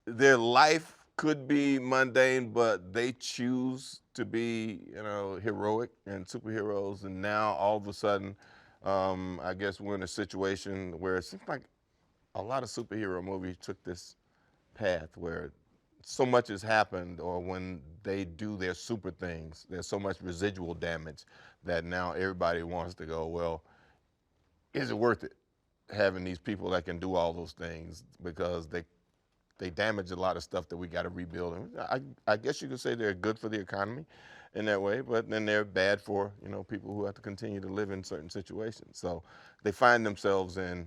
their life could be mundane, but they choose to be, heroic and superheroes. And now all of a sudden, I guess we're in a situation where it seems like a lot of superhero movies took this path where so much has happened, or when they do their super things, there's so much residual damage that now everybody wants to go, well, is it worth it having these people that can do all those things, because they damage a lot of stuff that we got to rebuild. And I guess you could say they're good for the economy in that way, but then they're bad for people who have to continue to live in certain situations. So they find themselves in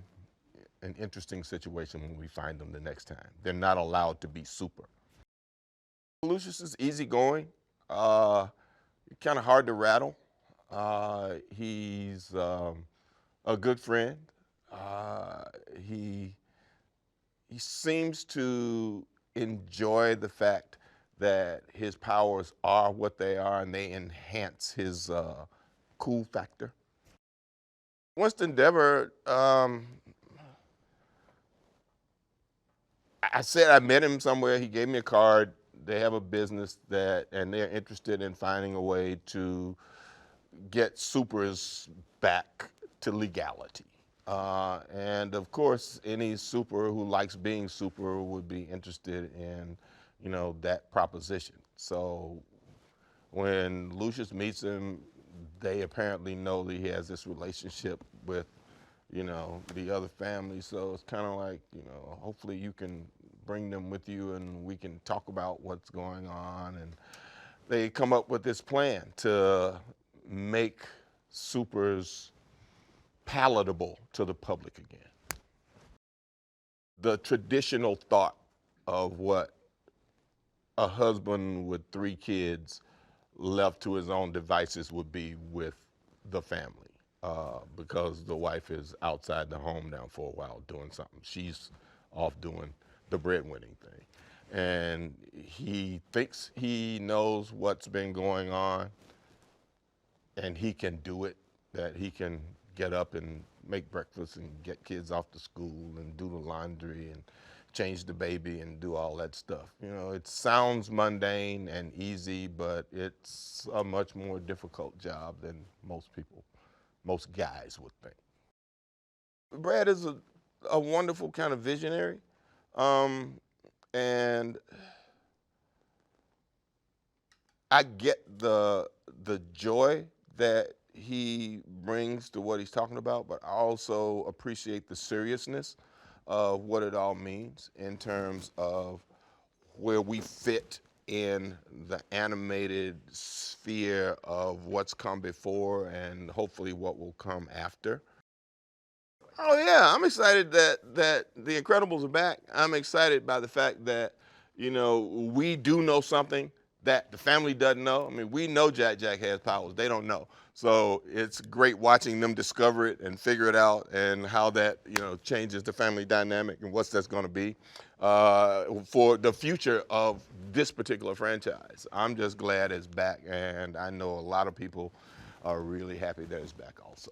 an interesting situation when we find them the next time. They're not allowed to be super. Lucius is easygoing, kind of hard to rattle. He's a good friend. Uh, he he seems to enjoy the fact that his powers are what they are, and they enhance his cool factor. Winston Dever, I said I met him somewhere. He gave me a card. They have a business and they're interested in finding a way to get supers back to legality. And of course, any super who likes being super would be interested in, that proposition. So when Lucius meets him, they apparently know that he has this relationship with, the other family. So it's kind of like, hopefully you can bring them with you and we can talk about what's going on. And they come up with this plan to make supers palatable to the public again. The traditional thought of what a husband with 3 kids left to his own devices would be with the family, because the wife is outside the home now for a while doing something. She's off doing the breadwinning thing. And he thinks he knows what's been going on and he can do it, that he can get up and make breakfast and get kids off to school and do the laundry and change the baby and do all that stuff. It sounds mundane and easy, but it's a much more difficult job than most guys would think. Brad is a wonderful kind of visionary, and I get the joy that he brings to what he's talking about, but I also appreciate the seriousness of what it all means in terms of where we fit in the animated sphere of what's come before and hopefully what will come after. Oh yeah, I'm excited that the Incredibles are back. I'm excited by the fact that we do know something that the family doesn't know. I mean, we know Jack has powers; they don't know. So it's great watching them discover it and figure it out, and how that changes the family dynamic and what that's going to be for the future of this particular franchise. I'm just glad it's back, and I know a lot of people are really happy that it's back also.